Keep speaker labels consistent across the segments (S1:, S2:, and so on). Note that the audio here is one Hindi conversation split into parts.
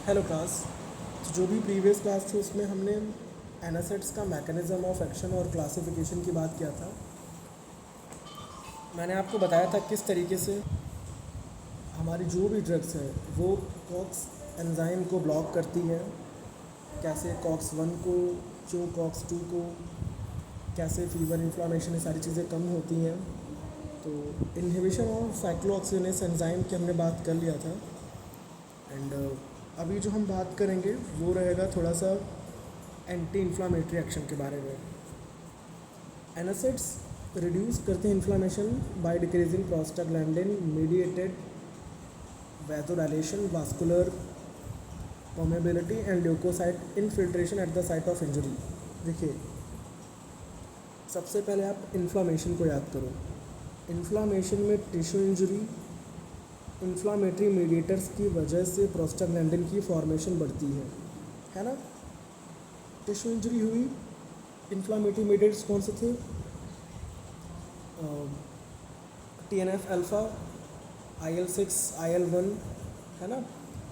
S1: Hello class. तो जो भी प्रीवियस क्लास थी उसमें हमने एनासेट्स का मैकेनिज़्म ऑफ एक्शन और क्लासिफिकेशन की बात किया था। मैंने आपको बताया था किस तरीके से हमारी जो भी ड्रग्स है वो कॉक्स एंजाइम को ब्लॉक करती है, कैसे कॉक्स 1 को, जो कॉक्स 2 को, कैसे फीवर, इन्फ्लामेशन, ये सारी चीज़ें कम होती हैं। तो इनहिबिशन ऑफ साइक्लोऑक्सीजिनेस एंजाइम की हमने बात कर लिया था। एंड अभी जो हम बात करेंगे वो रहेगा थोड़ा सा एंटी इन्फ्लामेटरी एक्शन के बारे में। एनासिड्स रिड्यूस करते हैं inflammation by decreasing prostaglandin mediated vasodilation, vascular permeability and leukocyte infiltration at the site of injury. देखिए, सबसे पहले आप इन्फ्लामेशन को याद करो। इन्फ्लामेशन में टिश्यू इंजरी, इन्फ्लामेटरी मीडिएटर्स की वजह से प्रोस्टाग्लैंडिन की फॉर्मेशन बढ़ती है ना। टिश्यू इंजरी हुई, इन्फ्लामेटरी मीडिएटर्स कौन से थे? TNF अल्फ़ा, IL-6, IL-1, है ना,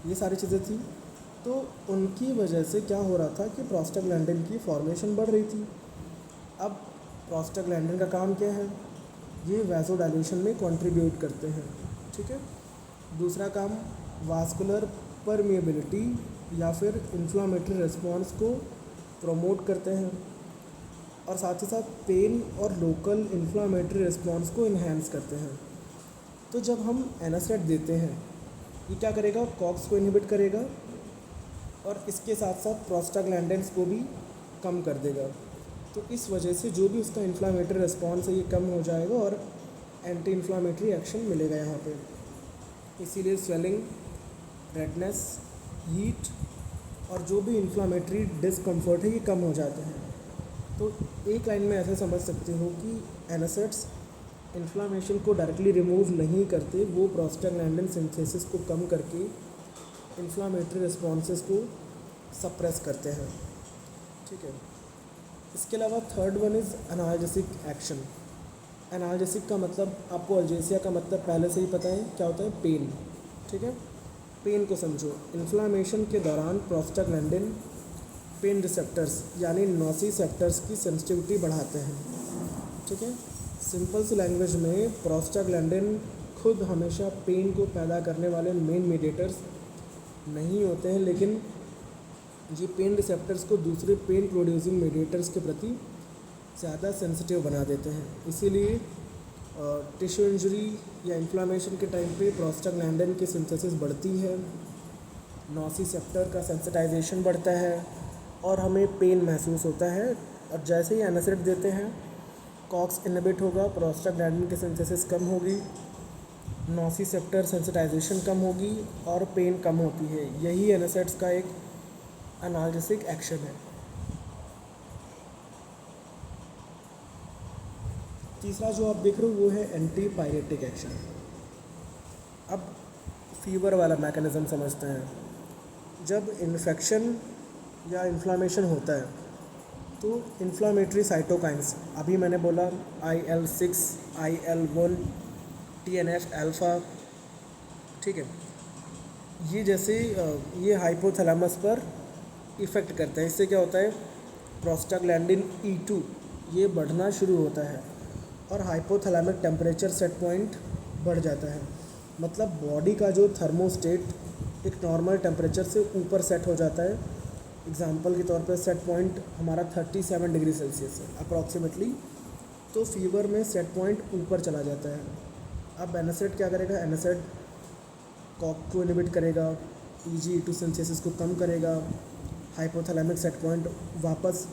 S1: ये सारी चीज़ें थी। तो उनकी वजह से क्या हो रहा था कि प्रोस्टाग्लैंडिन की फॉर्मेशन बढ़ रही थी। अब प्रोस्टाग्लैंडिन का काम क्या है? ये वैसोडाइलेशन में कंट्रीब्यूट करते हैं, ठीक है। दूसरा काम वास्कुलर परमिएबिलिटी या फिर इन्फ्लामेटरी रिस्पॉन्स को प्रमोट करते हैं, और साथ ही साथ पेन और लोकल इन्फ्लामेटरी रिस्पॉन्स को इन्हेंस करते हैं। तो जब हम एनासेट देते हैं, ये क्या करेगा? कॉक्स को इनहिबिट करेगा और इसके साथ साथ प्रोस्टाग्लैंडिन्स को भी कम कर देगा। तो इस वजह से जो भी उसका इन्फ्लामेटरी रिस्पॉन्स है ये कम हो जाएगा और एंटी इन्फ्लामेटरी एक्शन मिलेगा यहाँ पे। इसीलिए स्वेलिंग, रेडनेस, हीट और जो भी इन्फ्लामेटरी डिस्कम्फर्ट है ये कम हो जाते हैं। तो एक लाइन में ऐसे समझ सकते हो कि एनासेट्स इन्फ्लामेशन को डायरेक्टली रिमूव नहीं करते, वो प्रोस्टाग्लैंडिन सिंथेसिस को कम करके इन्फ्लामेटरी रिस्पॉन्सेस को सप्रेस करते हैं, ठीक है। इसके अलावा third one is analgesic action. Analgesic का मतलब, आपको अल्जेसिया का मतलब पहले से ही पता है क्या होता है? पेन, ठीक है। पेन को समझो। इन्फ्लामेशन के दौरान प्रोस्टाग्लैंडिन पेन रिसेप्टर्स यानी नोसिसेप्टर्स की सेंसिटिविटी बढ़ाते हैं, ठीक है। सिंपल सी लैंग्वेज में प्रोस्टाग्लैंडिन खुद हमेशा पेन को पैदा करने वाले मेन मीडिएटर्स नहीं होते हैं, लेकिन ये पेन रिसेप्टर्स को दूसरे पेन प्रोड्यूसिंग मीडिएटर्स के प्रति ज़्यादा सेंसिटिव बना देते हैं। इसीलिए टिश्यू इंजरी या इन्फ्लामेशन के टाइम पे प्रोस्टाग्लैंडिन की सिंथेसिस बढ़ती है, नोसिसेप्टर का सेंसिटाइजेशन बढ़ता है और हमें पेन महसूस होता है। और जैसे ही एनासिड देते हैं, कॉक्स इनहिबिट होगा, प्रोस्टाग्लैंडिन की सिंथेसिस कम होगी, नोसिसेप्टर सेंसिटाइजेशन कम होगी और पेन कम होती है। यही एनासिड्स का एक एनाल्जेसिक एक्शन है। तीसरा जो आप देख रहे हो वो है एंटी पायरेटिक एक्शन। अब फीवर वाला मैकेनिज़्म समझते हैं। जब इन्फेक्शन या इन्फ्लामेशन होता है तो इन्फ्लामेटरी साइटोकाइंस, अभी मैंने बोला IL-6, IL-1, TNF अल्फ़ा, ठीक है, ये जैसे ये हाइपोथैलेमस पर इफ़ेक्ट करते हैं। इससे क्या होता है? प्रोस्टाग्लैंडिन E2 ये बढ़ना शुरू होता है और हाइपोथैलेमिक टेम्परेचर सेट पॉइंट बढ़ जाता है। मतलब बॉडी का जो थर्मोस्टेट एक नॉर्मल टेम्परेचर से ऊपर सेट हो जाता है। एग्जांपल के तौर पर सेट पॉइंट हमारा 37 डिग्री सेल्सियस है अप्रॉक्सीमेटली, तो फीवर में सेट पॉइंट ऊपर चला जाता है। अब एनासिड क्या करेगा? एनासिड कॉक को इनहिबिट करेगा, PGE2 सिंथेसिस को कम करेगा, हाइपोथैलेमिक सेट पॉइंट वापस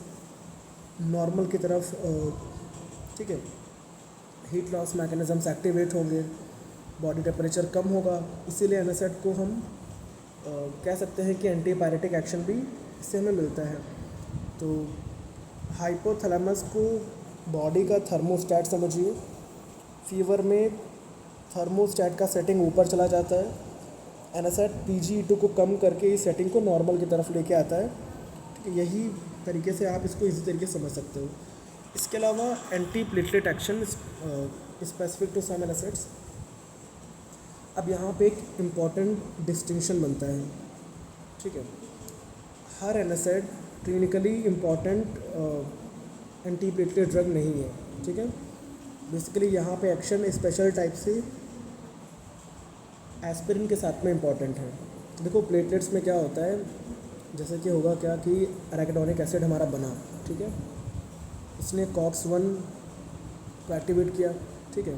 S1: नॉर्मल की तरफ, ठीक है, हीट लॉस मैकेनिज़म्स एक्टिवेट होंगे, बॉडी टेम्परेचर कम होगा। इसीलिए एनासिड को हम कह सकते हैं कि एंटी पायरेटिक एक्शन भी इससे हमें मिलता है। तो हाइपोथैलेमस को बॉडी का थर्मोस्टैट समझिए। फीवर में थर्मोस्टैट का सेटिंग ऊपर चला जाता है, एनासिड PGE2 को कम करके इस सेटिंग को नॉर्मल की तरफ लेके आता है, ठीक है। यही तरीके से आप इसको इसी तरीके से समझ सकते हो। इसके अलावा anti platelet action specific to some NSAIDs. अब यहाँ पे एक इम्पॉर्टेंट डिस्टिंक्शन बनता है। ठीक है। हर एनासिड क्लिनिकली इम्पॉर्टेंट एंटीप्लेटलेट ड्रग नहीं है, ठीक है। बेसिकली यहाँ पे एक्शन स्पेशल टाइप से एस्पिरिन के साथ में इम्पॉर्टेंट है। देखो प्लेटलेट्स में क्या होता है, जैसे कि होगा क्या कि एराकिडोनिक एसिड हमारा बना, ठीक है, इसने COX-1 को एक्टिवेट किया, ठीक है,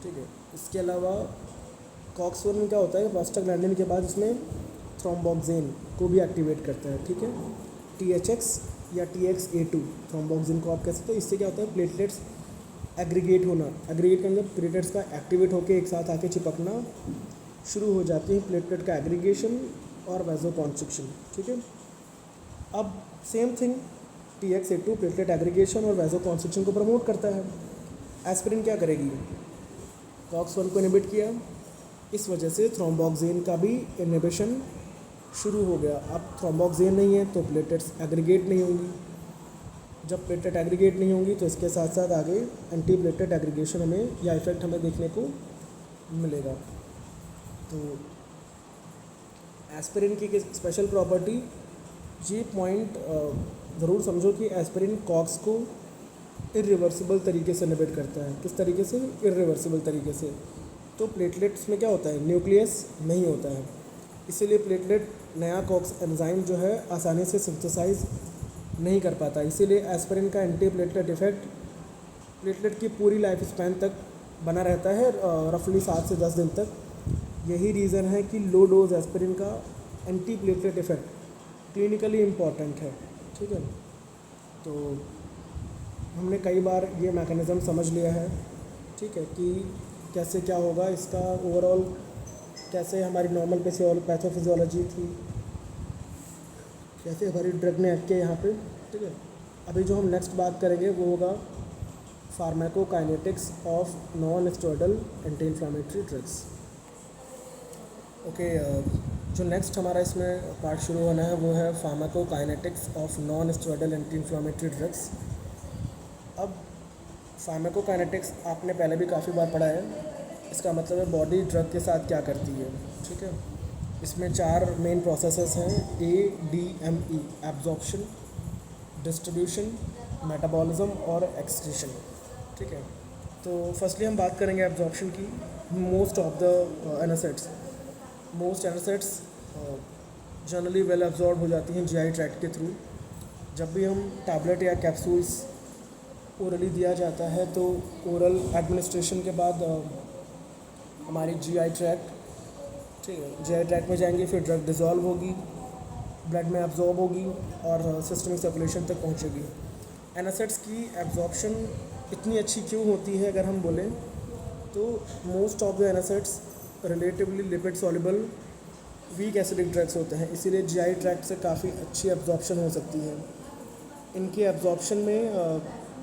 S1: ठीक है। इसके अलावा COX-1 में क्या होता है, प्रोस्टाग्लैंडिन के बाद इसमें थ्रोम्बोक्सिन को भी एक्टिवेट करता है, ठीक है। THX या TXA2 थ्रोम्बोक्सिन को आप कह सकते हो। इससे क्या होता है, प्लेटलेट्स एग्रीगेट होना, एग्रीगेट करने मतलब प्लेटलेट्स का एक्टिवेट होकर एक साथ आके चिपकना शुरू हो जाती है, प्लेटलेट का एग्रीगेशन और वैसोकॉन्स्ट्रिक्शन, ठीक है। अब same thing TXA2 platelet aggregation और वैसोकॉन्स्ट्रिक्शन को प्रमोट करता है। एस्पिरिन क्या करेगी, COX-1 को इनहिबिट किया, इस वजह से थ्रोम्बोक्सिन का भी इनहिबिशन शुरू हो गया। अब थ्रोम्बोक्सिन नहीं है तो प्लेटलेट्स एग्रीगेट नहीं होंगी, जब प्लेटलेट एग्रीगेट नहीं होंगी तो इसके साथ साथ आगे एंटी प्लेटलेट एग्रीगेशन हमें या इफेक्ट हमें देखने को मिलेगा। तो एस्पिरिन की स्पेशल प्रॉपर्टी, ये पॉइंट ज़रूर समझो कि एस्पिरिन COX को इरिवर्सिबल तरीके से इनहिबिट करता है। किस तरीके से, इरिवर्सिबल तरीके से। तो प्लेटलेट्स में क्या होता है, न्यूक्लियस नहीं होता है, इसीलिए प्लेटलेट नया COX एंजाइम जो है आसानी से सिंथेसाइज नहीं कर पाता। इसीलिए एस्पिरिन का एंटी प्लेटलेट इफेक्ट प्लेटलेट की पूरी लाइफ स्पैन तक बना रहता है, रफली 7 से 10 दिन तक। यही रीज़न है कि लो डोज एस्पिरिन का anti platelet effect clinically important है, ठीक है। तो हमने कई बार ये मैकेनिज़्म समझ लिया है, ठीक है, कि कैसे क्या होगा इसका ओवरऑल, कैसे हमारी नॉर्मल पैथोफिजियोलॉजी थी, कैसे हमारी ड्रग ने एक्ट किया यहाँ पे, ठीक है। अभी जो हम नेक्स्ट बात करेंगे वो होगा pharmacokinetics of non steroidal anti inflammatory drugs. Okay, जो नेक्स्ट हमारा इसमें पार्ट शुरू होना है वो है pharmacokinetics of non steroidal anti inflammatory drugs. अब फार्माकोकाइनेटिक्स आपने पहले भी काफ़ी बार पढ़ा है, इसका मतलब है बॉडी ड्रग के साथ क्या करती है, ठीक है। इसमें 4 मेन प्रोसेसेस हैं, ADME, एब्जॉर्प्शन, डिस्ट्रीब्यूशन, मेटाबॉलिज्म और एक्सक्रीशन, ठीक है। तो फर्स्टली हम बात करेंगे एब्जॉर्प्शन की। Most of the NSAIDs generally well absorb हो जाती हैं GI ट्रैक्ट के थ्रू। जब भी हम टैबलेट या कैप्सूल्स ओरली दिया जाता है तो ओरल एडमिनिस्ट्रेशन के बाद हमारी GI ट्रैक्ट, ठीक है, GI ट्रैक्ट में जाएंगे, फिर ड्रग डिज़ोल्व होगी, ब्लड में एब्जॉर्ब होगी और सिस्टमिक सर्कुलेशन तक पहुंचेगी। एनासिड्स की एब्जॉर्प्शन इतनी अच्छी क्यों होती है अगर हम बोलें तो most of the NSAIDs relatively lipid soluble weak acidic drugs होते हैं, इसीलिए GI ट्रैक्ट से काफ़ी अच्छी एब्जॉर्प्शन हो सकती है। इनकी एब्जॉर्प्शन में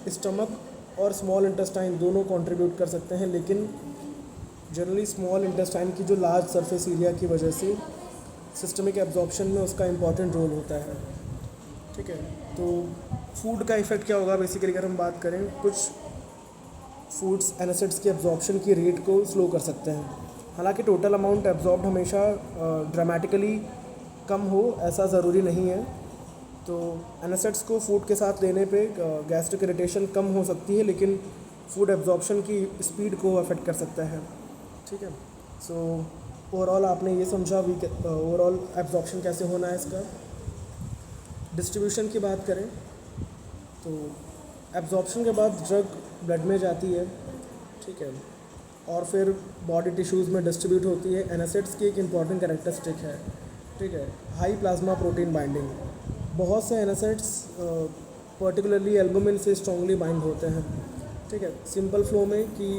S1: स्टमक और स्मॉल इंटेस्टाइन दोनों कंट्रीब्यूट कर सकते हैं, लेकिन जनरली स्मॉल इंटेस्टाइन की जो लार्ज सरफेस एरिया की वजह से सिस्टमिक एब्जॉर्प्शन में उसका इम्पॉर्टेंट रोल होता है, ठीक है। तो फूड का इफ़ेक्ट क्या होगा, बेसिकली अगर हम बात करें, कुछ फूड्स एनासिड्स की एब्जॉर्प्शन की रेट को स्लो कर सकते हैं। हालांकि टोटल अमाउंट एब्जॉर्ब्ड हमेशा ड्रामेटिकली कम हो ऐसा ज़रूरी नहीं है। तो एनासिड्स को फूड के साथ लेने पे गैस्ट्रिक इरिटेशन कम हो सकती है, लेकिन फूड एब्जॉर्प्शन की स्पीड को अफेक्ट कर सकता है, ठीक है। सो ओवरऑल आपने ये समझा ओवरऑल एब्जॉर्प्शन कैसे होना है इसका। डिस्ट्रीब्यूशन की बात करें तो एब्जॉर्प्शन के बाद ड्रग ब्लड में जाती है, ठीक है, और फिर बॉडी टिश्यूज़ में डिस्ट्रीब्यूट होती है। एनासिड्स की एक इम्पॉर्टेंट कैरेक्टरिस्टिक है, ठीक है, हाई प्लाज्मा प्रोटीन बाइंडिंग। बहुत से एनासिड्स पर्टिकुलरली एल्बुमिन से स्ट्रांगली बाइंड होते हैं, ठीक है। सिंपल फ्लो में कि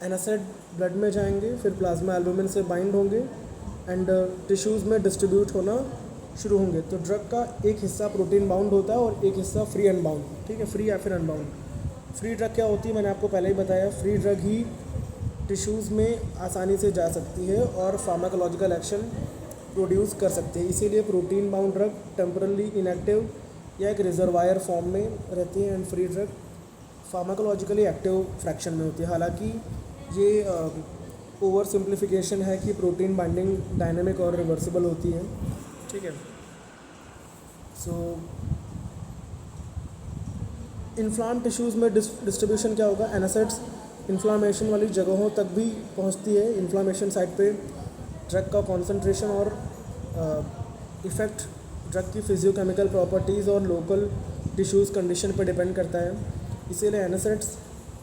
S1: एनासिड ब्लड में जाएंगे, फिर प्लाज्मा एल्बुमिन से बाइंड होंगे एंड टिश्यूज़ में डिस्ट्रीब्यूट होना शुरू होंगे। तो ड्रग का एक हिस्सा प्रोटीन बाउंड होता है और एक हिस्सा फ्री अनबाउंड, ठीक है, फ्री या फिर अनबाउंड। फ्री ड्रग क्या होती है, मैंने आपको पहले ही बताया, फ्री ड्रग ही टिश्यूज़ में आसानी से जा सकती है और फार्माकोलॉजिकल एक्शन प्रोड्यूस कर सकते हैं। इसीलिए protein bound drug temporarily inactive या एक रिजर्वायर फॉर्म में रहती है and free drug pharmacologically active fraction में होती है। हालांकि ये ओवर सिंप्लीफिकेशन है कि प्रोटीन बाइंडिंग डायनेमिक और रिवर्सिबल होती है, ठीक है। सो इन्फ्लाम टिश्यूज़ में डिस्ट्रीब्यूशन क्या होगा, एनासिड्स इन्फ्लामेशन वाली जगहों तक भी पहुंचती है। इन्फ्लामेशन साइट पे ड्रग का कॉन्सेंट्रेशन और इफ़ेक्ट ड्रग की फिजियोकेमिकल प्रॉपर्टीज़ और लोकल टिश्यूज़ कंडीशन पर डिपेंड करता है। इसीलिए एनासिड्स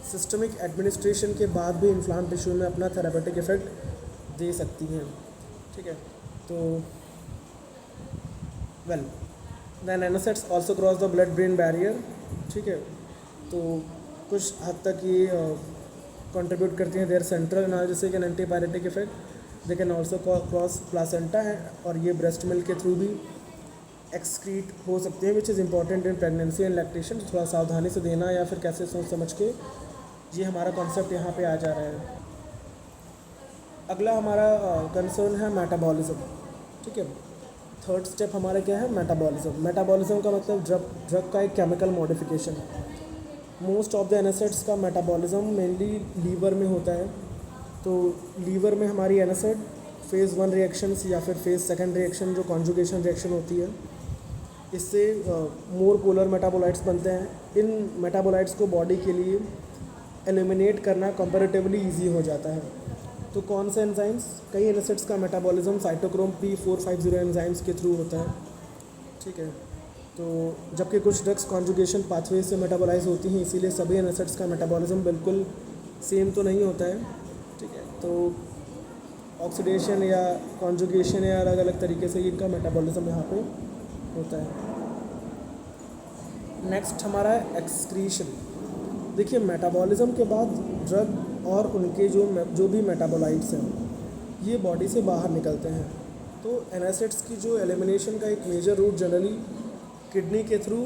S1: सिस्टमिक एडमिनिस्ट्रेशन के बाद भी इन्फ्लाम टिश्यू में अपना थेरापेटिक इफेक्ट दे सकती हैं, ठीक है। तो well then NSAIDs also cross the blood brain barrier, ठीक है। तो कुछ हद तक ये कंट्रीब्यूट करती हैं their central analgesic and antipyretic effect. They can also cross placenta है, और ये ब्रेस्ट मिल्क के थ्रू भी एक्सक्रीट हो सकते हैं, which is important in pregnancy and lactation. थोड़ा सावधानी से देना या फिर कैसे सोच समझ के, ये हमारा कॉन्सेप्ट यहाँ पे आ जा रहा है। अगला हमारा कंसर्न है मेटाबॉलिज्म, ठीक है। थर्ड स्टेप हमारा क्या है, मेटाबॉलिज्म। मेटाबॉलिज्म का मतलब ड्रग का एक chemical modification. Most of the NSAIDs का मेटाबॉलिज्म मेनली लीवर में होता है। तो लीवर में हमारी एनासिड फेज़ 1 रिएक्शंस या फिर फेज़ 2 रिएक्शन जो कॉन्जुगेशन रिएक्शन होती है, इससे मोर पोलर मेटाबोलाइट्स बनते हैं। इन मेटाबोलाइट्स को बॉडी के लिए एलिमिनेट करना कंपैरेटिवली इजी हो जाता है। तो कौन से एंजाइम्स, कई एनासिड्स का मेटाबॉलिज्म साइटोक्रोम P450 एंजाइम्स के थ्रू होता है, ठीक है। तो जबकि कुछ ड्रग्स कॉन्जुगेशन पाथवे से मेटाबोलाइज होती हैं, इसीलिए सभी एनासिड्स का मेटाबॉलिज्म बिल्कुल सेम तो नहीं होता है, ठीक है। तो ऑक्सीडेशन या कॉन्जुगेशन या अलग अलग तरीके से इनका मेटाबॉलिज्म यहाँ पे होता है। नेक्स्ट हमारा है एक्सक्रीशन। देखिए मेटाबॉलिज्म के बाद ड्रग और उनके जो भी मेटाबोलाइट्स हैं, ये बॉडी से बाहर निकलते हैं। तो एनासिड्स की जो एलिमिनेशन का एक मेजर रूट जनरली किडनी के थ्रू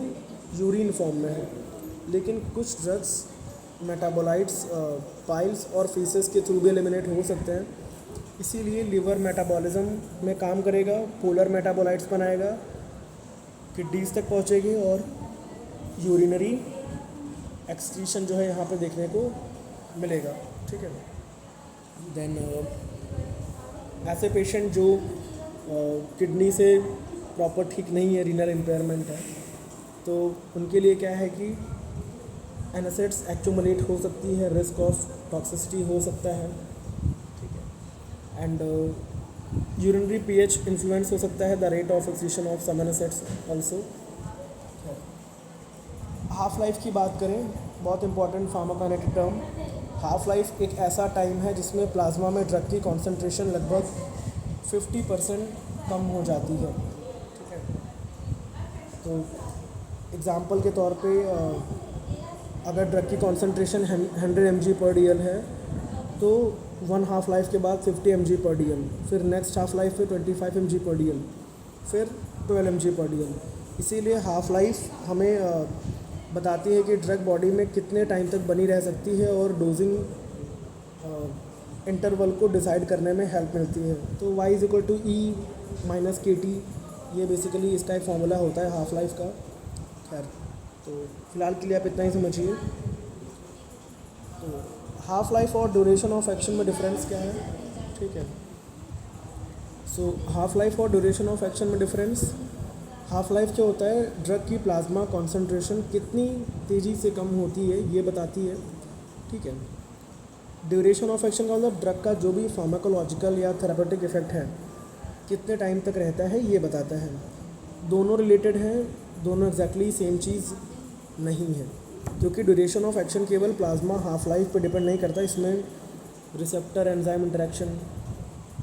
S1: यूरिन फॉर्म में है, लेकिन कुछ ड्रग्स मेटाबोलाइट्स पाइल्स और फीसेस के थ्रू भी एलिमिनेट हो सकते हैं। इसीलिए लिवर मेटाबॉलिज्म में काम करेगा, पोलर मेटाबोलाइट्स बनाएगा, किडनीज तक पहुँचेगी और यूरिनरी एक्सक्रीशन जो है यहाँ पे देखने को मिलेगा, ठीक है। देन ऐसे पेशेंट जो किडनी से प्रॉपर ठीक नहीं है, रीनल इम्पेयरमेंट है, तो उनके लिए क्या है कि एनासिड्स एक्यूमुलेट हो सकती है, रिस्क ऑफ टॉक्सिसिटी हो सकता है, ठीक है। एंड यूरिनरी पीएच इन्फ्लुएंस हो सकता है the rate of excretion of some NSAIDs also. Half life की बात करें, बहुत important pharmacokinetic term. Half life एक ऐसा टाइम है जिसमें प्लाज्मा में ड्रग की कॉन्सेंट्रेशन लगभग 50% कम हो जाती है, ठीक है। तो एग्ज़ाम्पल के तौर पे अगर ड्रग की कॉन्सेंट्रेशन 100 mg/dl है, तो 1 हाफ लाइफ के बाद 50 mg/dl, फिर नेक्स्ट हाफ लाइफ पे 25 mg/dl, फिर 12 mg/dl। इसीलिए हाफ लाइफ हमें बताती है कि ड्रग बॉडी में कितने टाइम तक बनी रह सकती है और डोजिंग इंटरवल को डिसाइड करने में हेल्प मिलती है। तो y = E - kT, ये बेसिकली इसका एक फार्मूला होता है हाफ लाइफ का। खैर, तो फिलहाल के लिए आप इतना ही समझिए। तो हाफ लाइफ और ड्यूरेशन ऑफ एक्शन में डिफरेंस क्या है, ठीक है। सो हाफ लाइफ और ड्यूरेशन ऑफ एक्शन में डिफरेंस, हाफ लाइफ क्या होता है, ड्रग की प्लाज्मा कॉन्सेंट्रेशन कितनी तेज़ी से कम होती है ये बताती है, ठीक है। ड्यूरेशन ऑफ एक्शन का मतलब ड्रग का जो भी फार्माकोलॉजिकल या थेरापेटिक इफेक्ट है कितने टाइम तक रहता है ये बताता है। दोनों रिलेटेड हैं, दोनों एग्जैक्टली सेम चीज़ नहीं है, क्योंकि ड्यूरेशन ऑफ एक्शन केवल प्लाज्मा हाफ लाइफ पर डिपेंड नहीं करता। इसमें receptor enzyme interaction,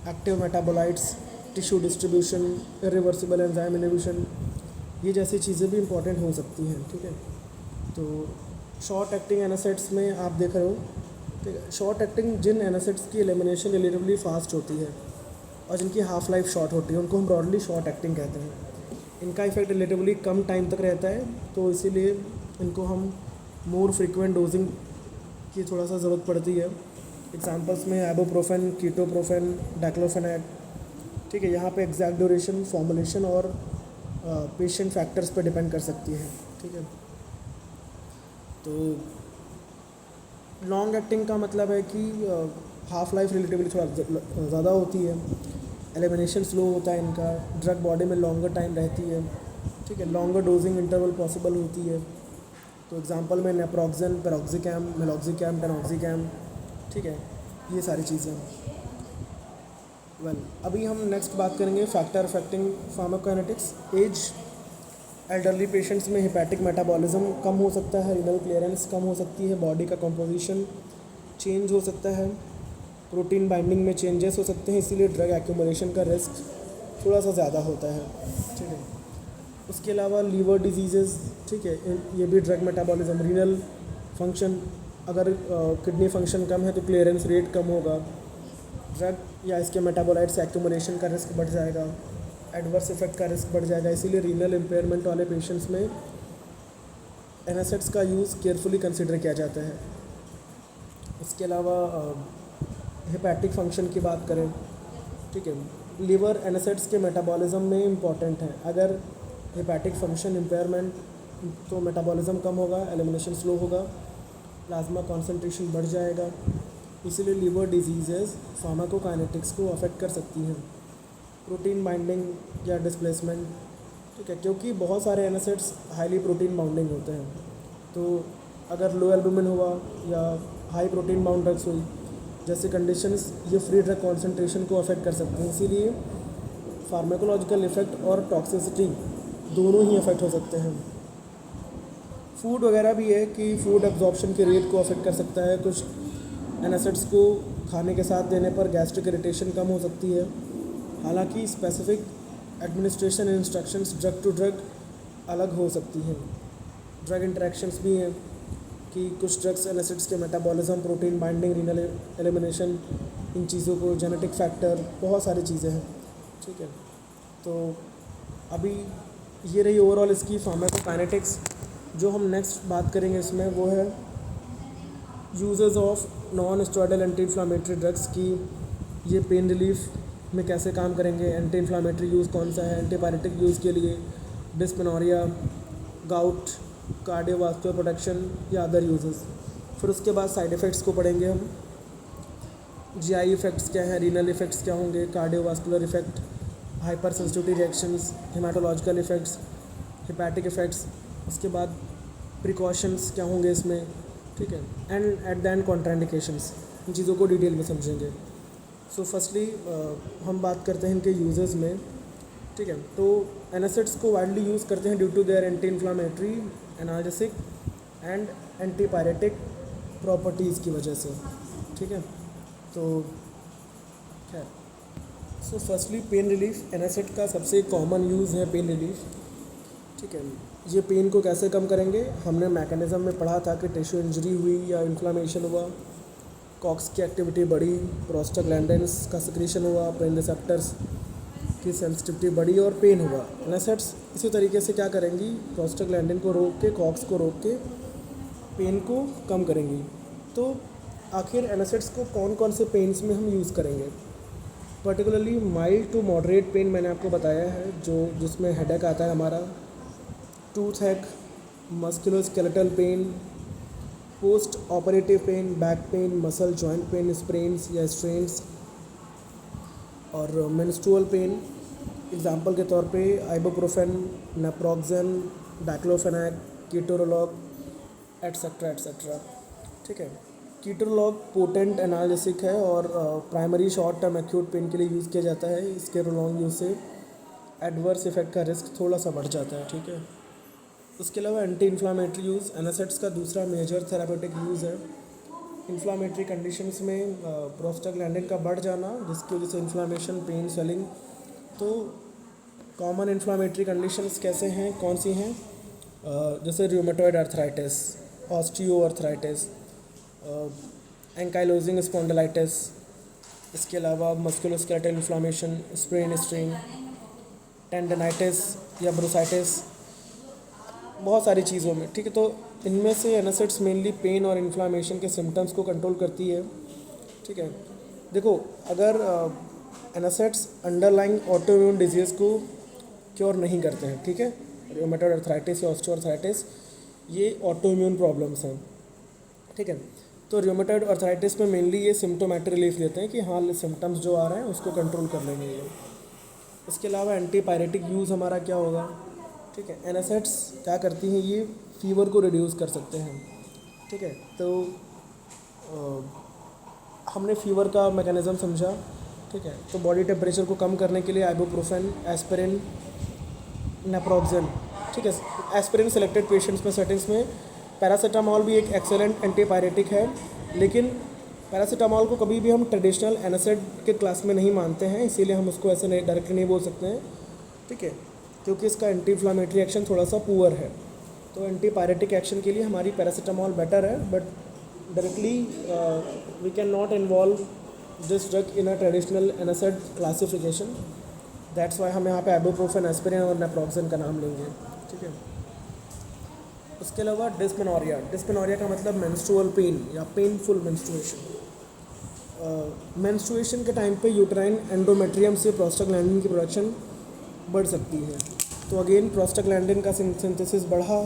S1: active metabolites, tissue distribution, irreversible enzyme inhibition, ये जैसी चीज़ें भी इंपॉर्टेंट हो सकती हैं, ठीक है। तो शॉर्ट एक्टिंग एनासिड्स में आप देख रहे हो, ठीक है। शॉर्ट एक्टिंग जिन एनासिड्स की एलिमिनेशन रिलेटिवली फास्ट होती है और जिनकी हाफ लाइफ शॉर्ट होती है, उनको हम ब्रॉडली शॉर्ट एक्टिंग कहते हैं। इनका इफेक्ट रिलेटिवली कम टाइम तक रहता है, तो इसीलिए इनको हम मोर फ्रिक्वेंट डोजिंग की थोड़ा सा ज़रूरत पड़ती है। एग्जांपल्स में आइबुप्रोफेन, कीटोप्रोफेन, डाइक्लोफेनेक, ठीक है। यहाँ पे एग्जैक्ट ड्यूरेशन, फॉर्मुलेशन और पेशेंट फैक्टर्स पर डिपेंड कर सकती है, ठीक है। तो लॉन्ग एक्टिंग का मतलब है कि हाफ लाइफ रिलेटिवली थोड़ा ज़्यादा होती है, एलिमिनेशन स्लो होता है इनका, ड्रग बॉडी में लॉन्गर टाइम रहती है, ठीक है, लॉन्गर डोजिंग इंटरवल पॉसिबल होती है। तो एग्जांपल में नेप्रोक्सेन, पेरोक्सिकैम, मेलोक्सिकैम, टेनोक्सिकैम, ठीक है, ये सारी चीज़ें। अभी हम नेक्स्ट बात करेंगे factor affecting pharmacokinetics. Age, elderly patients में हेपेटिक मेटाबॉलिज्म कम हो सकता है, रीनल क्लियरेंस कम हो सकती है, बॉडी का कंपोजिशन चेंज हो सकता है, प्रोटीन बाइंडिंग में चेंजेस हो सकते हैं, इसीलिए ड्रग एक्यूमुलेशन का रिस्क थोड़ा सा ज़्यादा होता है, ठीक है। उसके अलावा लीवर डिजीज़ेज़, ठीक है, ये भी ड्रग मेटाबॉलिज्म, रीनल फंक्शन, अगर किडनी फंक्शन कम है तो क्लियरेंस रेट कम होगा, ड्रग या इसके मेटाबोलाइट्स एक्यूमुलेशन का रिस्क बढ़ जाएगा, एडवर्स इफेक्ट का रिस्क बढ़ जाएगा, इसीलिए रीनल इम्पेयरमेंट वाले पेशेंट्स में एनासिड्स का यूज़ केयरफुली कंसिडर किया जाता है। इसके अलावा हेपेटिक फंक्शन की बात करें, ठीक है, लीवर एनासिड्स के मेटाबॉलिज्म में इम्पॉर्टेंट है। अगर हेपेटिक फंक्शन इम्पेयरमेंट तो मेटाबॉलिज्म कम होगा, एलिमिनेशन स्लो होगा, प्लाज्मा कॉन्सेंट्रेशन बढ़ जाएगा, इसीलिए लीवर डिजीज़ेज़ फार्माकोकाइनेटिक्स को अफेक्ट कर सकती हैं। प्रोटीन बाइंडिंग या डिस्प्लेसमेंट, ठीक है, क्योंकि बहुत सारे एनासिड्स हाईली प्रोटीन बाउंडिंग होते हैं, तो अगर लो एल्बुमिन हुआ या हाई प्रोटीन बाउंड ड्रग्स हुई जैसे कंडीशंस, ये फ्री ड्रग कॉन्सेंट्रेशन को अफेक्ट कर सकते हैं, इसीलिए फार्माकोलॉजिकल इफ़ेक्ट और टॉक्सिसिटी दोनों ही अफेक्ट हो सकते हैं। फूड वगैरह भी है कि फूड एब्जॉर्प्शन के रेट को अफेक्ट कर सकता है, कुछ एनासिड्स को खाने के साथ देने पर गैस्ट्रिक इरिटेशन कम हो सकती है, हालांकि specific administration instructions drug to drug अलग हो सकती हैं। ड्रग इंटरेक्शंस भी हैं कि कुछ ड्रग्स एनासिड्स के metabolism, protein binding, renal elimination, इन चीज़ों को, जेनेटिक फैक्टर, बहुत सारी चीज़ें हैं, ठीक है। तो अभी ये रही ओवरऑल इसकी फार्माकोकाइनेटिक्स। जो हम नेक्स्ट बात करेंगे इसमें वो है uses of non steroidal anti inflammatory drugs की ये पेन रिलीफ में कैसे काम करेंगे, एंटी इन्फ्लामेटरी यूज़ कौन सा है, एंटीपायरेटिक यूज़ के लिए डिस्मेनोरिया, गाउट, कार्डियोवास्कुलर प्रोटेक्शन या अदर यूजेस। फिर उसके बाद साइड इफ़ेक्ट्स को पढ़ेंगे हम, जीआई इफ़ेक्ट्स क्या हैं, रीनल इफ़ेक्ट्स क्या होंगे, cardiovascular effect, hypersensitivity reactions, haematological effects, hepatic effects, उसके बाद प्रिकॉशंस क्या होंगे इसमें, ठीक है, and at the end contraindications, इन चीज़ों को डिटेल में समझेंगे। सो फर्स्टली हम बात करते हैं इनके यूजेस में, ठीक है। तो एनासिड्स को वाइडली यूज़ करते हैं due to their anti inflammatory, analgesic and antipyretic properties की वजह से, ठीक है। तो खैर, so firstly pain relief, NSAID का सबसे कॉमन यूज़ है पेन रिलीफ, ठीक है। ये पेन को कैसे कम करेंगे, हमने मैकेनिज़्म में पढ़ा था कि टिश्यू इंजरी हुई या इन्फ्लामेशन हुआ, कॉक्स की एक्टिविटी बढ़ी, प्रोस्टाग्लैंडिन्स का सिक्रीशन हुआ, पेन रिसेप्टर्स की सेंसिटिविटी बढ़ी और पेन हुआ। एनासिड्स इसी तरीके से क्या करेंगी, प्रोस्टाग्लैंडिन को रोक के, कॉक्स को रोक के पेन को कम करेंगी। तो आखिर एनासिड्स को कौन कौन से पेन्स में हम यूज़ करेंगे, particularly mild to moderate pain मैंने आपको बताया है, जो जिसमें हेडेक आता है हमारा, toothache, musculoskeletal pain, post operative pain, back pain, muscle joint pain, sprains या स्ट्रेन्स, और मेंस्ट्रुअल पेन। एग्जांपल के तौर पे ibuprofen, naproxen, diclofenac, ketorolac, etcetera etcetera, ठीक है। कीटोरोलॉग पोटेंट एनाल्जेसिक है और primary short term acute pain के लिए यूज़ किया जाता है। इसके प्रोलॉन्ग यूज़ से एडवर्स इफेक्ट का रिस्क थोड़ा सा बढ़ जाता है, ठीक है। उसके अलावा एंटी इन्फ्लामेटरी यूज़, एनासिड्स का दूसरा मेजर थेरापेटिक यूज़ है। इन्फ्लामेटरी कंडीशंस में प्रोस्टाग्लैंडिन का बढ़ जाना जिसकी वजह से इन्फ्लामेशन, पेन, स्वेलिंग। तो कॉमन इन्फ्लामेटरी कंडीशंस कैसे हैं, कौन सी हैं, जैसे rheumatoid arthritis, osteo arthritis, ankylosing spondylitis, इसके अलावा musculoskeletal inflammation, sprain strain, tendinitis या ब्रोसाइटिस, बहुत सारी चीज़ों में, ठीक है। तो इनमें से एनासिड्स मेनली पेन और इन्फ्लामेशन के सिम्टम्स को कंट्रोल करती है, ठीक है। देखो, अगर एनासिड्स अंडरलाइंग ऑटोइम्यून डिजीज़ को क्योर नहीं करते हैं, ठीक है, रूमेटॉइड आर्थराइटिस या ऑस्टियोआर्थराइटिस, ये ऑटोइम्यून प्रॉब्लम्स हैं, ठीक है। तो रूमेटॉइड आर्थराइटिस में मेनली ये सिम्टोमेटिक रिलीफ देते हैं कि हाँ सिम्टम्स जो आ रहे हैं उसको कंट्रोल कर लेंगे ये। इसके अलावा एंटीपायरेटिक यूज़ हमारा क्या होगा, ठीक है। एनासेड्स क्या करती हैं, ये फीवर को रिड्यूस कर सकते हैं, ठीक है। तो हमने फीवर का मैकेनिज़्म समझा, ठीक है। तो बॉडी टेम्परेचर को कम करने के लिए आइबुप्रोफेन, एस्पिरिन, नेप्रोक्सेन, ठीक है। एस्पिरिन सेलेक्टेड पेशेंट्स में, सेटिंग्स में। पैरासीटामॉल भी एक एक्सेलेंट एंटीपायरेटिक है, लेकिन पैरासीटामॉल को कभी भी हम ट्रेडिशनल एनासिड के क्लास में नहीं मानते हैं, इसीलिए हम उसको ऐसे नहीं डायरेक्टली नहीं बोल सकते हैं, ठीक है, क्योंकि इसका एंटी इन्फ्लामेटरी एक्शन थोड़ा सा पुअर है। तो एंटीपायरेटिक एक्शन के लिए हमारी पैरासीटामॉल बेटर है, but directly we can not involve this drug in a traditional NSAID classification. That's why हम यहाँ पे आइबुप्रोफेन, एस्पिरिन और नेप्रोक्सेन का नाम लेंगे, ठीक है। उसके अलावा डिस्मेनोरिया, डिस्मेनोरिया का मतलब मेंस्ट्रुअल पेन या पेनफुल मेंस्ट्रुएशन। मेंस्ट्रुएशन के टाइम पे यूट्राइन एंडोमेट्रियम से प्रोस्टाग्लैंडिन की प्रोडक्शन बढ़ सकती है। तो अगेन प्रोस्टाग्लैंडिन का सिंथेसिस बढ़ा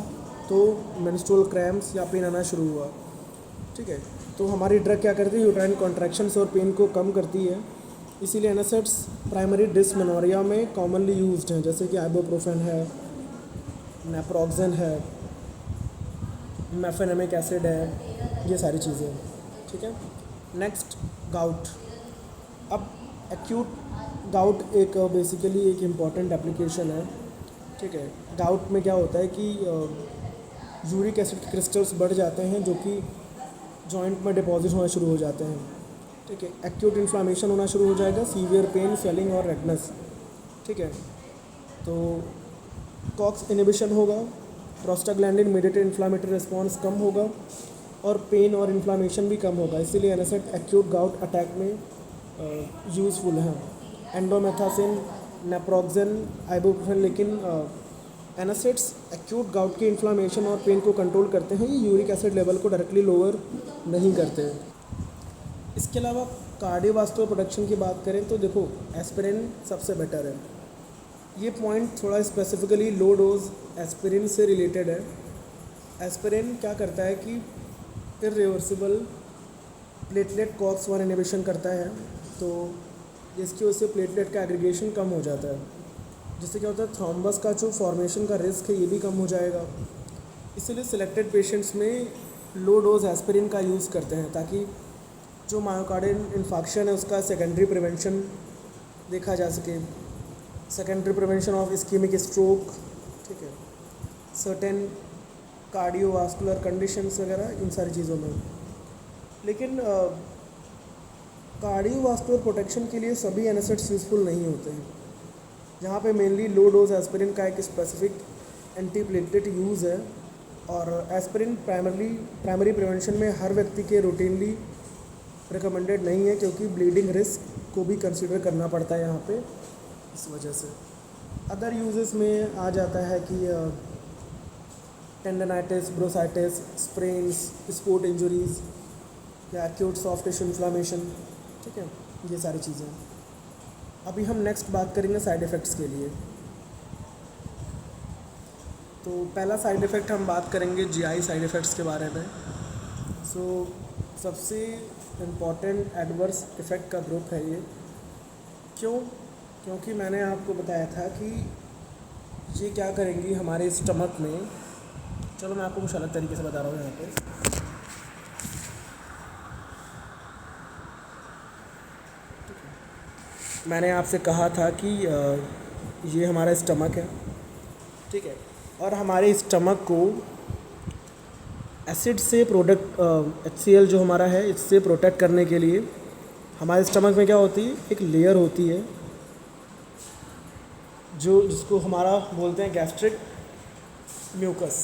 S1: तो मेंस्ट्रुअल क्रैम्प्स या पेन आना शुरू हुआ, ठीक है। तो हमारी ड्रग क्या करती है, यूट्राइन कॉन्ट्रैक्शंस और पेन को कम करती है, इसीलिए एनासिड्स प्राइमरी डिस्मेनोरिया में कॉमनली यूज्ड हैं, जैसे कि आइबुप्रोफेन है, नेप्रोक्सेन है, मेफेनेमिक एसिड है, ये सारी चीज़ें, ठीक है। Next gout. अब एक्यूट गाउट एक बेसिकली एक इम्पॉर्टेंट एप्लीकेशन है, ठीक है। गाउट में क्या होता है कि यूरिक एसिड क्रिस्टल्स बढ़ जाते हैं जो कि जॉइंट में डिपॉजिट होना शुरू हो जाते हैं, ठीक है। एक्यूट इन्फ्लामेशन होना शुरू हो जाएगा, सीवियर पेन, स्वेलिंग और रेडनेस, ठीक है। तो कॉक्स इनिबिशन होगा, प्रोस्टाग्लैंडिन मेडिएटेड इन्फ्लामेटरी रिस्पॉन्स कम होगा और पेन और इन्फ्लामेशन भी कम होगा, इसीलिए एनासिड एक्यूट गाउट अटैक में यूज़फुल है। एंडोमेथासिन, नेप्रोक्सेन, आइबुप्रोफेन, लेकिन एनासिड्स एक्यूट गाउट के इन्फ्लामेशन और पेन को कंट्रोल करते हैं, ये यूरिक एसिड लेवल को डायरेक्टली लोअर नहीं करते हैं। इसके अलावा कार्डियोवास्कुलर प्रोटेक्शन की बात करें तो देखो एस्पिरिन सबसे बेटर है। ये पॉइंट थोड़ा स्पेसिफिकली लो डोज एस्पिरिन से रिलेटेड है। एस्पिरिन क्या करता है कि इरिवर्सिबल प्लेटलेट कॉक्स 1 इनिबिशन करता है, तो जिसकी वजह से प्लेटलेट का एग्रीगेशन कम हो जाता है, जिससे क्या होता है थ्रोम्बस का जो फॉर्मेशन का रिस्क है ये भी कम हो जाएगा। इसीलिए सिलेक्टेड पेशेंट्स में लो डोज एस्पिरिन का यूज़ करते हैं, ताकि जो मायोकार्डियल इन्फाक्शन है उसका सेकेंडरी प्रिवेंशन देखा जा सके, secondary prevention of ischaemic stroke, ठीक है, सर्टेन कार्डियोवास्कुलर कंडीशंस वगैरह, इन सारी चीज़ों में। लेकिन कार्डियोवास्कुलर प्रोटेक्शन के लिए सभी एनासिड्स यूज़फुल नहीं होते हैं। जहाँ पे मेनली लो डोज एस्पिरिन का एक स्पेसिफिक एंटीप्लेटलेट यूज़ है, और एस्पिरिन प्राइमरी प्रिवेंशन में हर व्यक्ति के रूटीनली रिकमेंडेड नहीं है, क्योंकि ब्लीडिंग रिस्क को भी कंसिडर करना पड़ता है यहाँ पे, इस वजह से। अदर यूजेस में आ जाता है कि टेंडनाइटिस, ब्रोसाइटिस, स्प्रेन्स, स्पोर्ट इंजरीज या एक्यूट सॉफ्ट टिश्यू इन्फ्लामेशन, ठीक है, ये सारी चीज़ें। अभी हम नेक्स्ट बात करेंगे साइड इफ़ेक्ट्स के लिए। तो पहला साइड इफ़ेक्ट हम बात करेंगे जीआई साइड इफ़ेक्ट्स के बारे में। सबसे इम्पॉर्टेंट एडवर्स इफ़ेक्ट का ग्रुप है ये। क्योंकि मैंने आपको बताया था कि ये क्या करेंगी हमारे स्टमक में। चलो मैं आपको कुछ अलग तरीके से बता रहा हूँ यहाँ पे। मैंने आपसे कहा था कि ये हमारा स्टमक है, ठीक है, और हमारे स्टमक को एसिड से HCl जो हमारा है इससे प्रोटेक्ट करने के लिए हमारे स्टमक में क्या होती है, एक लेयर होती है जिसको हमारा बोलते हैं गैस्ट्रिक म्यूकस।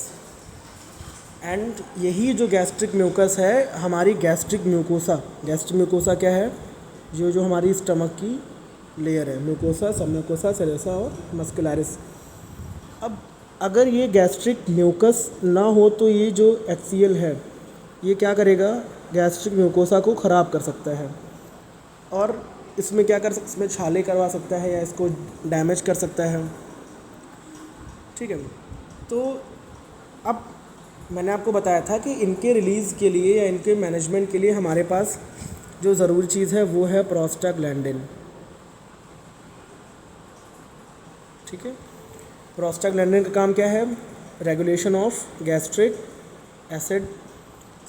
S1: एंड यही जो गैस्ट्रिक म्यूकस है हमारी गैस्ट्रिक म्यूकोसा क्या है, जो हमारी स्टमक की लेयर है, म्यूकोसा, सबम्यूकोसा, सेरेसा और मस्कुलरिस। अब अगर ये गैस्ट्रिक म्यूकस ना हो तो ये जो HCl है ये क्या करेगा, गैस्ट्रिक म्यूकोसा को ख़राब कर सकता है, और इसमें क्या इसमें छाले करवा सकता है या इसको डैमेज कर सकता है, ठीक है। तो अब मैंने आपको बताया था कि इनके रिलीज़ के लिए या इनके मैनेजमेंट के लिए हमारे पास जो ज़रूरी चीज़ है वो है प्रोस्टाग्लैंडिन। ठीक है, प्रोस्टाग्लैंडिन का काम क्या है? Regulation of gastric acid,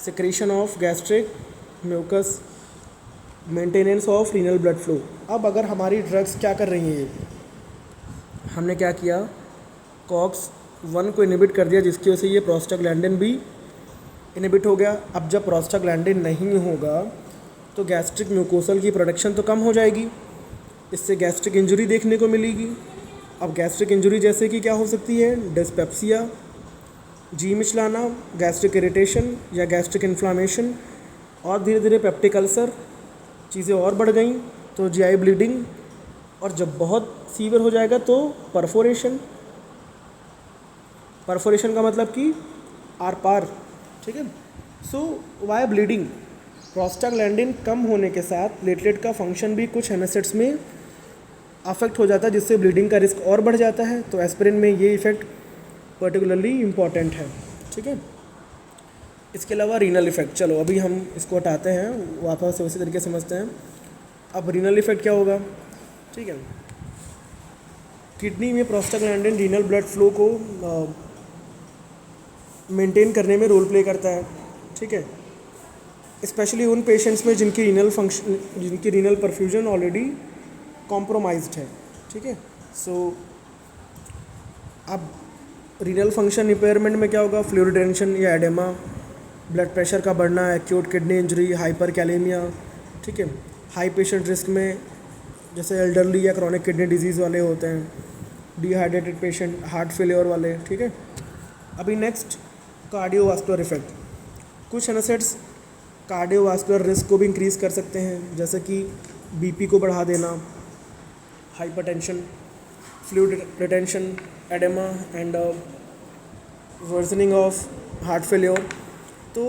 S1: secretion of gastric mucus, maintenance of renal blood flow. अब अगर हमारी ड्रग्स क्या कर रही हैं, हमने क्या किया, कॉक्स 1 को इनहिबिट कर दिया, जिसकी वजह से ये प्रोस्टाग्लैंडिन भी इनहिबिट हो गया। अब जब प्रोस्टाग्लैंडिन नहीं होगा तो गैस्ट्रिक म्यूकोसल की प्रोडक्शन तो कम हो जाएगी, इससे गैस्ट्रिक इंजरी देखने को मिलेगी। अब गैस्ट्रिक इंजरी जैसे कि क्या हो सकती है? डिस्पेप्सिया, जी मिचलाना, गैस्ट्रिक इरिटेशन या गैस्ट्रिक इन्फ्लामेशन, और धीरे धीरे पेप्टिक अल्सर, चीज़ें और बढ़ गई तो जीआई ब्लीडिंग, और जब बहुत सीवियर हो जाएगा तो परफोरेशन। परफोरेशन का मतलब कि आर पार। ठीक है, सो वाई ब्लीडिंग? प्रोस्टाग्लैंडिन कम होने के साथ प्लेटलेट का फंक्शन भी कुछ एनासिड्स में अफेक्ट हो जाता है, जिससे ब्लीडिंग का रिस्क और बढ़ जाता है। तो एस्पिरिन में ये इफ़ेक्ट पर्टिकुलरली इम्पॉर्टेंट है। ठीक है, इसके अलावा रीनल इफ़ेक्ट, चलो अभी हम इसको हटाते हैं, वापस से उसी तरीके से समझते हैं। अब रीनल इफ़ेक्ट क्या होगा? ठीक है, किडनी में प्रोस्टाग्लैंडिन रीनल ब्लड फ्लो को मेंटेन करने में रोल प्ले करता है। ठीक है, स्पेशली उन पेशेंट्स में जिनकी रीनल परफ्यूजन ऑलरेडी कॉम्प्रोमाइज्ड है। ठीक है, सो अब रीनल फंक्शन इम्पेयरमेंट में क्या होगा? फ्लूइड रिटेंशन या एडेमा, ब्लड प्रेशर का बढ़ना, acute kidney injury, hyper kalaemia. ठीक है, हाई पेशेंट रिस्क में जैसे एल्डरली या क्रॉनिक किडनी डिजीज़ वाले होते हैं, डिहाइड्रेटेड पेशेंट, हार्ट फेलियर वाले। ठीक है, अभी नेक्स्ट कार्डियोवास्कुलर इफेक्ट। कुछ एनासिड्स कार्डियोवास्कुलर रिस्क को भी इंक्रीज़ कर सकते हैं, जैसे कि बीपी को बढ़ा देना, hypertension, fluid retention, oedema and versioning of heart failure. तो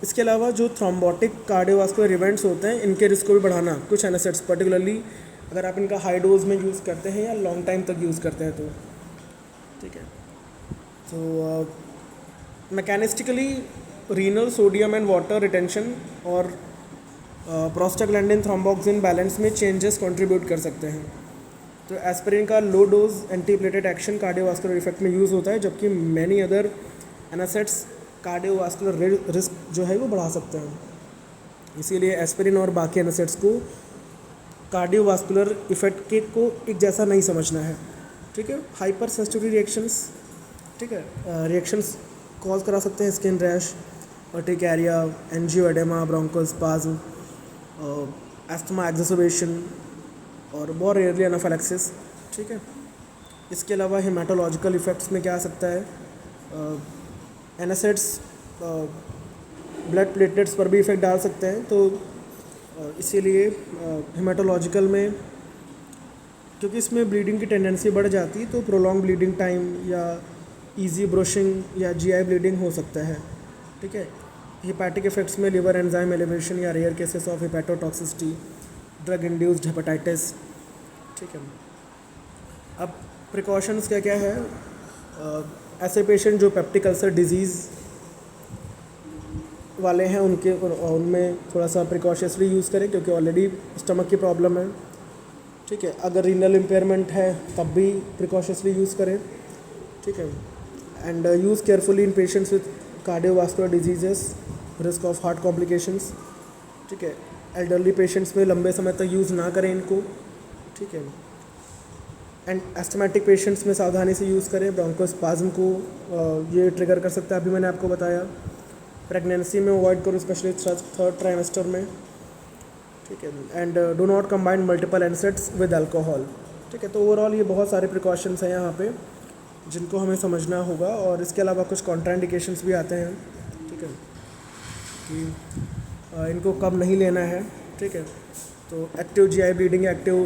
S1: इसके अलावा जो थ्रोम्बोटिक कार्डियोवास्कुलर इवेंट्स होते हैं, इनके रिस्क को भी बढ़ाना कुछ एनासिड्स, पर्टिकुलरली अगर आप इनका हाई डोज में यूज़ करते हैं या लॉन्ग टाइम तक यूज़ करते हैं तो। ठीक है, तो mechanistically renal sodium and water retention और प्रोस्टाग्लैंडिन थ्रोम्बोक्सिन बैलेंस में चेंजेस कंट्रीब्यूट कर सकते हैं। तो एस्पिरिन का low dose antiplatelet action cardiovascular effect में यूज़ होता है, जबकि many other NSAIDs cardiovascular risk जो है वो बढ़ा सकते हैं। इसीलिए एस्पिरिन और बाकी एनासिड्स को कार्डियोवास्कुलर इफेक्ट के को एक जैसा नहीं समझना है। ठीक है, हाइपर सेंसिटिविटी रिएक्शंस, ठीक है, रिएक्शंस कॉज करा सकते हैं skin rash, urticaria, angioedema, bronchospasm, asthma exacerbation और बहुत रेयरली एनाफिलैक्सिस। ठीक है, इसके अलावा हेमाटोलॉजिकल इफ़ेक्ट्स में क्या आ सकता है? एनासिड्स ब्लड प्लेटलेट्स पर भी इफ़ेक्ट डाल सकते हैं, तो इसीलिए हेमाटोलॉजिकल में क्योंकि इसमें ब्लीडिंग की टेंडेंसी बढ़ जाती है, तो प्रोलॉन्ग ब्लीडिंग टाइम या इजी ब्रोशिंग या जीआई ब्लीडिंग हो सकता है। ठीक है, हेपेटिक इफेक्ट्स में लिवर एंजाइम एलिवेशन या rare cases of hepatotoxicity, drug induced hepatitis. ठीक है, अब प्रिकॉशंस क्या क्या है? ऐसे पेशेंट जो पेप्टिक अल्सर डिजीज़ वाले हैं उनमें थोड़ा सा प्रिकॉशसली यूज़ करें, क्योंकि ऑलरेडी स्टमक की प्रॉब्लम है। ठीक है, अगर रीनल इम्पेयरमेंट है तब भी प्रिकॉशसली यूज़ करें। ठीक है, and use carefully in patients with cardiovascular diseases, risk of heart complications. ठीक है, एल्डरली पेशेंट्स में लंबे समय तक यूज़ ना करें इनको। ठीक है, एंड एस्थमेटिक पेशेंट्स में सावधानी से यूज़ करें। ब्रोंकोस्पाज्म को ये ट्रिगर कर सकता है, अभी मैंने आपको बताया। प्रेगनेंसी में अवॉइड करो, स्पेशली थर्ड ट्राइमेस्टर में। ठीक है, and do not combine multiple NSAIDs with alcohol. ठीक है, तो ओवरऑल ये बहुत सारे प्रिकॉशंस हैं यहाँ पे जिनको हमें समझना होगा, और इसके अलावा कुछ कॉन्ट्राइंडिकेशंस भी आते हैं। ठीक है, कि इनको कब नहीं लेना है। ठीक है, तो active GI bleeding, active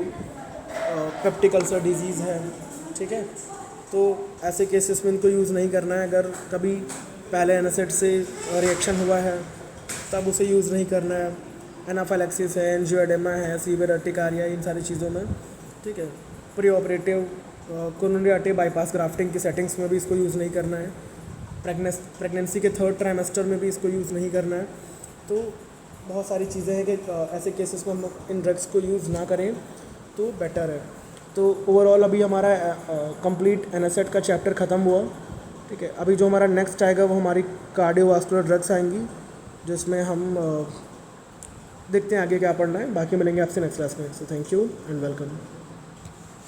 S1: peptic ulcer disease है। ठीक है, तो ऐसे केसेस में इनको यूज़ नहीं करना है। अगर कभी पहले एनासिड से रिएक्शन हुआ है तब उसे यूज़ नहीं करना है। एनाफिलैक्सिस है, एंजियोएडेमा है, सीवियर अर्टिकारिया, इन सारी चीज़ों में। ठीक है, pre operative coronary artery bypass grafting की सेटिंग्स में भी इसको यूज़ नहीं करना है। प्रेगनेंसी के 3rd ट्राइमेस्टर में भी इसको यूज़ नहीं करना है। तो बहुत सारी चीज़ें हैं कि ऐसे केसेस में हम लोग इन ड्रग्स को यूज़ ना करें तो बेटर है। तो ओवरऑल अभी हमारा कंप्लीट NSAID का चैप्टर ख़त्म हुआ, ठीक है। अभी जो हमारा नेक्स्ट आएगा वो हमारी कार्डियोवास्कुलर ड्रग्स आएंगी, जिसमें हम देखते हैं आगे क्या पढ़ना है। बाकी मिलेंगे आपसे नेक्स्ट क्लास में। So thank you and welcome.